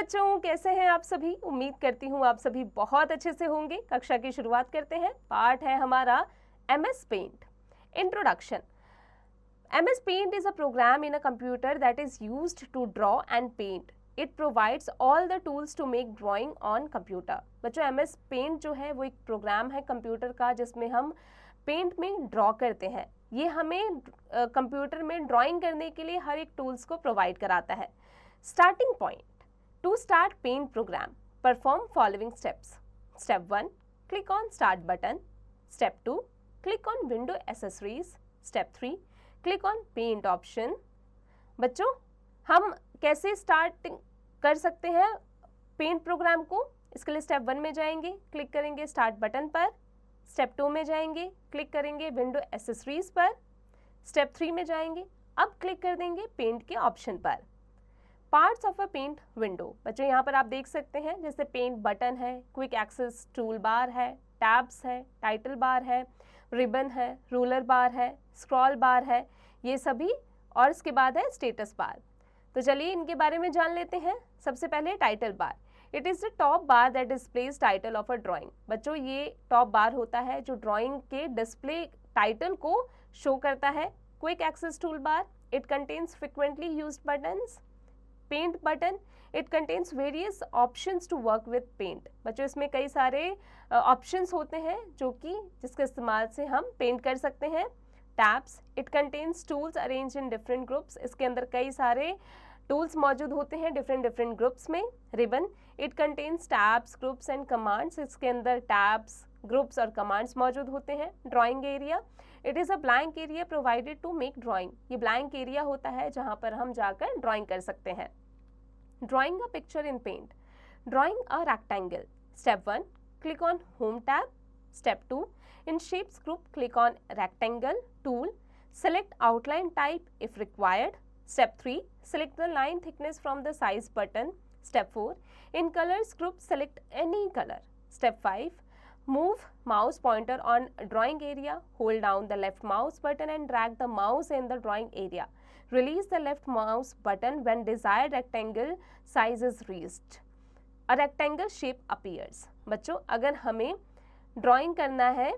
बच्चों, कैसे हैं आप सभी। उम्मीद करती हूँ आप सभी बहुत अच्छे से होंगे। कक्षा की शुरुआत करते हैं। पाठ है हमारा MS paint. Introduction. MS paint is a program in a computer that is used to draw and paint. It provides all the tools to make drawing on computer. बच्चों, MS पेंट जो है वो एक प्रोग्राम है computer का जिसमें हम paint में ड्रॉ करते हैं। ये हमें कंप्यूटर में ड्राइंग करने के लिए हर एक टूल्स को प्रोवाइड कराता है। Starting point. To start paint program, perform following steps. Step 1, click on start button. Step 2, click on window accessories. Step 3, click on paint option. बच्चों, हम कैसे स्टार्ट कर सकते हैं पेंट प्रोग्राम को? इसके लिए स्टेप 1 में जाएंगे, क्लिक करेंगे स्टार्ट बटन पर। स्टेप 2 में जाएंगे, क्लिक करेंगे विंडो एसेसरीज पर। स्टेप 3 में जाएंगे, अब क्लिक कर देंगे पेंट के ऑप्शन पर। Parts of a paint window. बच्चों, यहाँ पर आप देख सकते हैं जैसे पेंट बटन है, क्विक एक्सेस टूल बार है, टैब्स है, टाइटल बार है, रिबन है, रूलर बार है, स्क्रॉल बार है, ये सभी। और इसके बाद है स्टेटस बार। तो चलिए इनके बारे में जान लेते हैं। सबसे पहले title bar. It is the top bar that displays title of a drawing. बच्चों, ये टॉप बार होता है जो ड्राइंग के डिस्प्ले टाइटल को शो करता है। Quick access tool bar. It contains frequently used buttons. Paint button. It contains various options to work with paint. बच्चों, इसमें कई सारे ऑप्शंस होते हैं जो कि जिसके इस्तेमाल से हम पेंट कर सकते हैं। Tabs. It contains tools arrange in different groups. इसके अंदर कई सारे टूल्स मौजूद होते हैं डिफरेंट ग्रुप्स में। Ribbon. It contains tabs, groups and commands. इसके अंदर टैब्स, ग्रुप्स और कमांड्स मौजूद होते हैं। Drawing area. It is a blank area provided to make drawing. ये ब्लैंक एरिया होता है जहाँ पर हम जाकर ड्राइंग कर सकते हैं। Drawing a picture in paint. Drawing a rectangle. Step 1, click on home tab. Step 2, in shapes group click on rectangle tool. Select outline type if required. Step 3, select the line thickness from the size button. Step 4, in colors group select any color. Step 5, move mouse pointer on drawing area. Hold down the left mouse button and drag the mouse in the drawing area. Release the left mouse button when desired rectangle size is reached. A rectangle shape appears. बच्चों, अगर हमें drawing करना है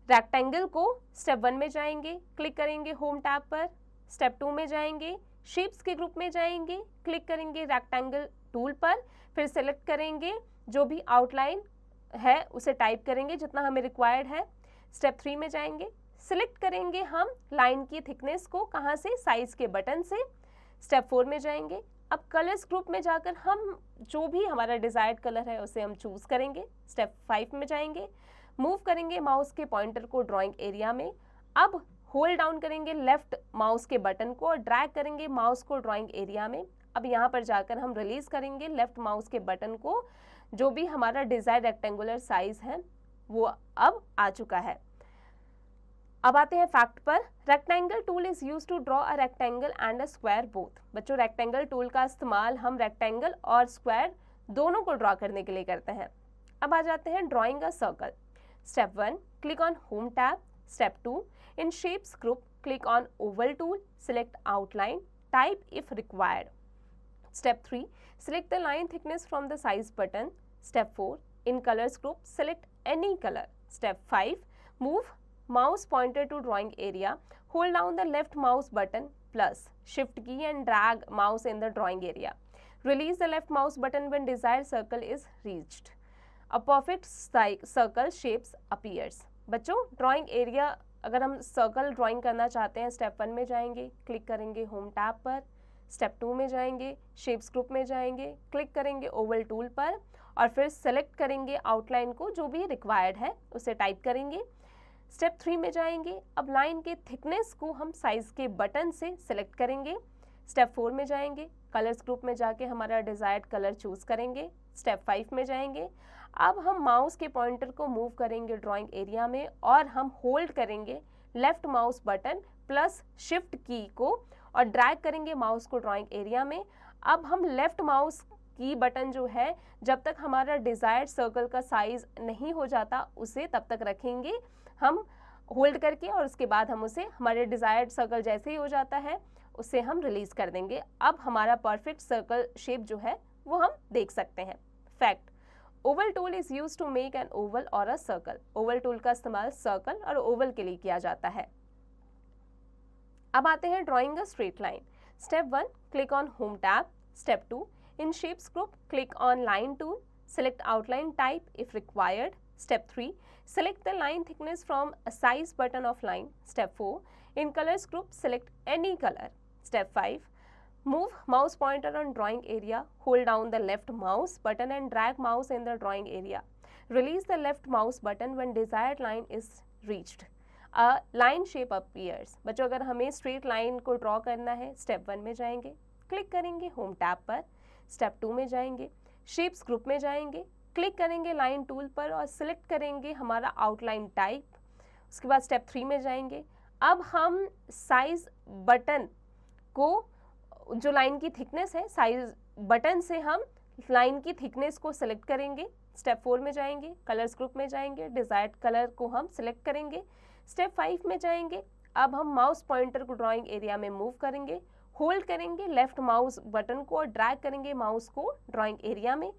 rectangle को, step 1 में जाएंगे, click करेंगे home tab पर। स्टेप 2 में जाएंगे, शेप्स के ग्रुप में जाएंगे, क्लिक करेंगे रेक्टेंगल टूल पर, फिर सेलेक्ट करेंगे जो भी आउटलाइन है उसे टाइप करेंगे जितना हमें रिक्वायर्ड है। स्टेप 3 में जाएंगे, सिलेक्ट करेंगे हम लाइन की थिकनेस को, कहाँ से? साइज के बटन से। स्टेप 4 में जाएंगे, अब कलर्स ग्रुप में जाकर हम जो भी हमारा डिजायर्ड कलर है उसे हम चूज करेंगे। स्टेप 5 में जाएंगे, मूव करेंगे माउस के पॉइंटर को ड्राइंग एरिया में। अब होल्ड डाउन करेंगे लेफ्ट माउस के बटन को और ड्रैग करेंगे माउस को ड्राइंग एरिया में। अब यहाँ पर जाकर हम रिलीज करेंगे लेफ्ट माउस के बटन को। जो भी हमारा डिजायर्ड रेक्टेंगुलर साइज है वो अब आ चुका है। अब आते हैं फैक्ट पर। Rectangle tool is used to draw a rectangle and a square both. बच्चों, रेक्टेंगल टूल का इस्तेमाल हम रेक्टेंगल और स्क्वायर दोनों को ड्रॉ करने के लिए करते हैं। अब आ जाते हैं drawing a circle. Step 1, click on home tab. Step 2, in shapes group click on Oval tool, select outline type if required. Step 3, select the line thickness from the size button. Step 4, in colors group select any color. Step 5, move mouse pointer to drawing area. Hold down the left mouse button plus shift key and drag mouse in the drawing area. Release the left mouse button when desired circle is reached. A perfect circle shapes appears. बच्चों, drawing area अगर हम circle drawing करना चाहते हैं, step 1 में जाएंगे, click करेंगे home tab पर। स्टेप 2 में जाएंगे, शेप्स ग्रुप में जाएंगे, क्लिक करेंगे ओवल टूल पर और फिर सेलेक्ट करेंगे आउटलाइन को, जो भी रिक्वायर्ड है उसे टाइप करेंगे। स्टेप 3 में जाएंगे, अब लाइन के थिकनेस को हम साइज के बटन से सिलेक्ट करेंगे। स्टेप 4 में जाएंगे, कलर्स ग्रुप में जाके हमारा डिजायर्ड कलर चूज करेंगे। स्टेप 5 में जाएंगे, अब हम माउस के पॉइंटर को मूव करेंगे ड्राइंग एरिया में और हम होल्ड करेंगे left mouse button plus shift की को और ड्रैग करेंगे माउस को ड्राइंग एरिया में। अब हम लेफ्ट माउस की बटन जो है, जब तक हमारा डिजायर्ड सर्कल का साइज नहीं हो जाता उसे तब तक रखेंगे हम होल्ड करके, और उसके बाद हम उसे हमारे डिजायर्ड सर्कल जैसे ही हो जाता है उसे हम रिलीज कर देंगे। अब हमारा परफेक्ट सर्कल शेप जो है वो हम देख सकते हैं। Fact, oval tool is use to make an oval और अ सर्कल। ओवल टूल का इस्तेमाल सर्कल और ओवल के लिए किया जाता है। अब आते हैं drawing a straight line. Step 1, click on home tab. Step 2, in shapes group click on line tool, select outline type if required. Step 3, select the line thickness from a size button of line. Step 4, in colors group select any color. Step 5, move mouse pointer on drawing area, hold down the left mouse button and drag mouse in the drawing area. Release the left mouse button when desired line is reached. A line shape appears. बच्चों अगर हमें straight line को draw करना है, step 1 में जाएंगे, click करेंगे home tab पर। स्टेप 2 में जाएंगे, शेप्स ग्रुप में जाएंगे, क्लिक करेंगे लाइन टूल पर और सिलेक्ट करेंगे हमारा आउटलाइन टाइप। उसके बाद स्टेप 3 में जाएंगे। अब हम साइज बटन को, जो लाइन की थिकनेस है, साइज बटन से हम लाइन की थिकनेस को सिलेक्ट करेंगे। स्टेप 4 में जाएंगे, कलर्स ग्रुप में जाएंगे, डिजायर्ड कलर को हम सिलेक्ट करेंगे। स्टेप 5 में जाएंगे, अब हम माउस पॉइंटर को ड्राइंग एरिया में मूव करेंगे, होल्ड करेंगे लेफ्ट माउस बटन को और ड्रैग करेंगे माउस को ड्राइंग एरिया में।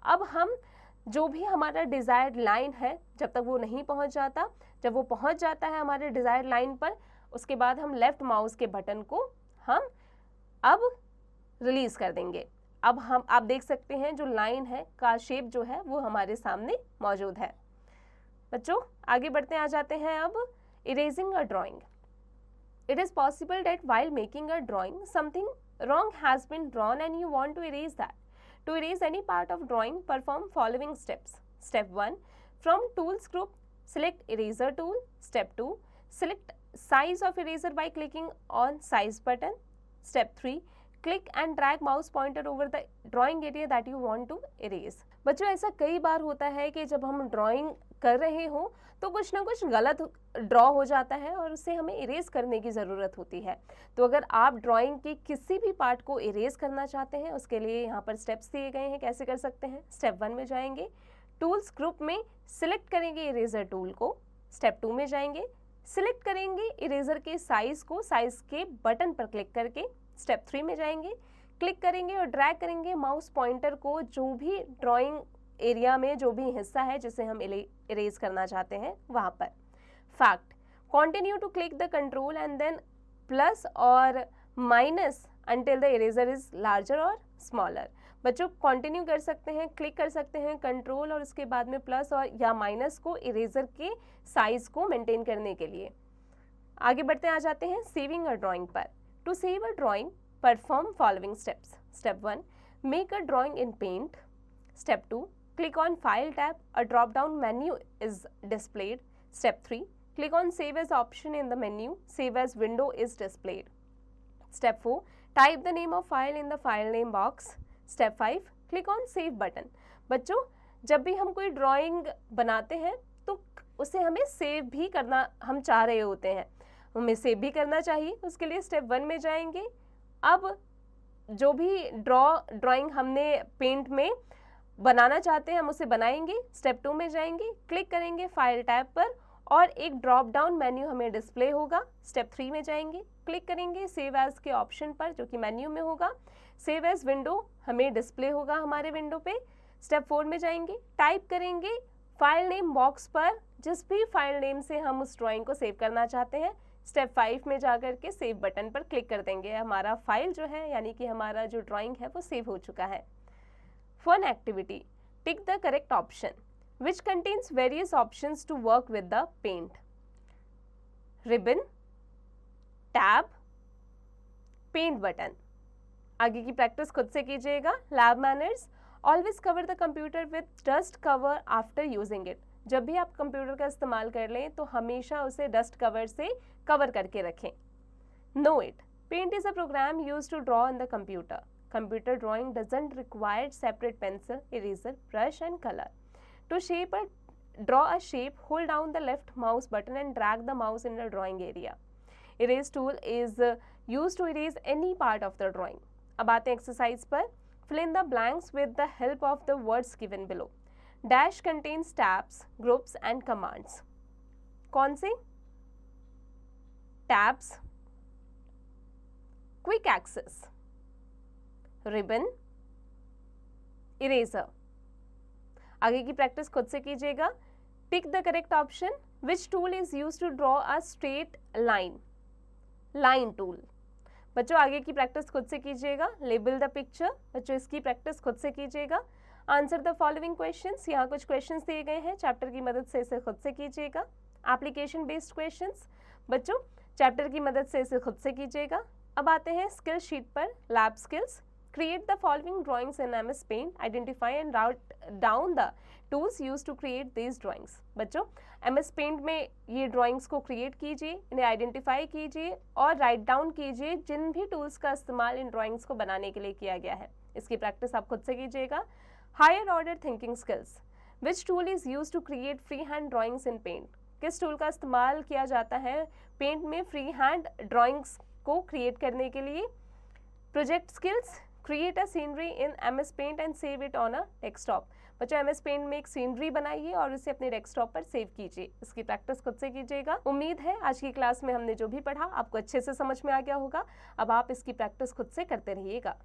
अब हम जो भी हमारा डिज़ायर्ड लाइन है, जब तक वो नहीं पहुंच जाता, जब वो पहुंच जाता है हमारे डिज़ायर्ड लाइन पर, उसके बाद हम लेफ्ट माउस के बटन को हम अब रिलीज़ कर देंगे। अब हम आप देख सकते हैं जो लाइन है का शेप जो है वो हमारे सामने मौजूद है। बच्चों आगे बढ़ते आ जाते हैं अब erasing a drawing. It is possible that while making a drawing, something wrong has been drawn and you want to erase that. To erase any part of drawing, perform following steps. Step 1, from tools group, select eraser tool. Step 2, select size of eraser by clicking on size button. Step 3, click and drag mouse pointer over the drawing area that you want to erase. बच्चों ऐसा कई बार होता है कि जब हम drawing कर रहे हो तो कुछ ना कुछ गलत ड्रॉ हो जाता है और उससे हमें इरेज करने की ज़रूरत होती है। तो अगर आप ड्राइंग के किसी भी पार्ट को इरेज करना चाहते हैं, उसके लिए यहाँ पर स्टेप्स दिए गए हैं कैसे कर सकते हैं। स्टेप 1 में जाएंगे, टूल्स ग्रुप में सिलेक्ट करेंगे इरेजर टूल को। स्टेप 2 में जाएंगे, सिलेक्ट करेंगे इरेजर के साइज़ को साइज़ के बटन पर क्लिक करके। स्टेप 3 में जाएंगे, क्लिक करेंगे और ड्रैग करेंगे माउस पॉइंटर को जो भी ड्राइंग एरिया में जो भी हिस्सा है जिसे हम इरेज करना चाहते हैं वहाँ पर। Fact, continue to click the control and then plus और minus until the eraser is larger और स्मॉलर। बच्चों कंटिन्यू कर सकते हैं, क्लिक कर सकते हैं कंट्रोल और उसके बाद में प्लस और या माइनस को इरेजर के साइज को मेंटेन करने के लिए। आगे बढ़ते आ जाते हैं सेविंग अ ड्राइंग पर। To save a drawing, perform following steps. Step 1, make a drawing in paint. Step 2, click on file tab, a drop down menu is displayed. Step 3, click on save as option in the menu, save as window is displayed. Step 4, type the name of file in the file name box. Step 5, click on save button. बच्चों जब भी हम कोई drawing बनाते हैं तो उसे हमें सेव भी करना हम चाह रहे होते हैं, हमें सेव भी करना चाहिए। उसके लिए स्टेप 1 में जाएंगे, अब जो भी ड्राइंग हमने पेंट में बनाना चाहते हैं हम उसे बनाएंगे। स्टेप 2 में जाएंगे, क्लिक करेंगे फाइल टैब पर और एक ड्रॉप डाउन मेन्यू हमें डिस्प्ले होगा। स्टेप 3 में जाएंगे, क्लिक करेंगे सेव एज के ऑप्शन पर जो कि मेन्यू में होगा। सेव एज विंडो हमें डिस्प्ले होगा हमारे विंडो पे। स्टेप 4 में जाएंगे, टाइप करेंगे फाइल नेम बॉक्स पर जिस भी फाइल नेम से हम उस ड्राइंग को सेव करना चाहते हैं। स्टेप 5 में जाकर के सेव बटन पर क्लिक कर देंगे, हमारा फाइल जो है यानी कि हमारा जो ड्राइंग है वो सेव हो चुका है। Fun activity, tick the correct option which contains various options to work with the paint. Ribbon, tab, paint button. आगे की प्रैक्टिस खुद से कीजिएगा। Lab manners, always cover the computer with dust cover after using it. जब भी आप computer का इस्तेमाल कर लें तो हमेशा उसे डस्ट कवर से कवर करके रखें। Know it, paint is a program used to draw in the computer. Computer drawing doesn't require separate pencil, eraser, brush and colour. To draw a shape, hold down the left mouse button and drag the mouse in the drawing area. Erase tool is used to erase any part of the drawing. अब आते हैं exercise पर। Fill in the blanks with the help of the words given below. Dash contains tabs, groups and commands. कौन से? Tabs, quick access, ribbon, eraser. आगे की practice खुद से कीजिएगा। Tick the correct option. Which tool is use to draw a straight line? Line tool. बच्चों आगे की प्रैक्टिस खुद से कीजिएगा। Label the picture. बच्चों इसकी प्रैक्टिस खुद से कीजिएगा। Answer the following questions. यहाँ कुछ क्वेश्चंस दिए गए हैं, चैप्टर की मदद से इसे खुद से कीजिएगा। Application based questions. बच्चों चैप्टर की मदद से इसे खुद से कीजिएगा। अब आते हैं स्किल शीट पर। Lab skills. Create the following drawings in MS paint. Identify and write down the tools use to create these drawings. बच्चों MS पेंट में ये ड्राइंग्स को क्रिएट कीजिए, इन्हें आइडेंटिफाई कीजिए और राइट डाउन कीजिए जिन भी टूल्स का इस्तेमाल इन ड्राइंग्स को बनाने के लिए किया गया है। इसकी प्रैक्टिस आप खुद से कीजिएगा। Higher order thinking skills. Which tool is use to create free hand drawings in paint? किस टूल का इस्तेमाल किया जाता है पेंट में फ्री हैंड ड्राइंग्स को क्रिएट करने के लिए? Project skills. Create a scenery in MS paint and save it on a desktop. बच्चों MS पेंट में एक सीनरी बनाइए और उसे अपने डेस्कटॉप पर सेव कीजिए। इसकी प्रैक्टिस खुद से कीजिएगा। उम्मीद है आज की क्लास में हमने जो भी पढ़ा आपको अच्छे से समझ में आ गया होगा। अब आप इसकी प्रैक्टिस खुद से करते रहिएगा।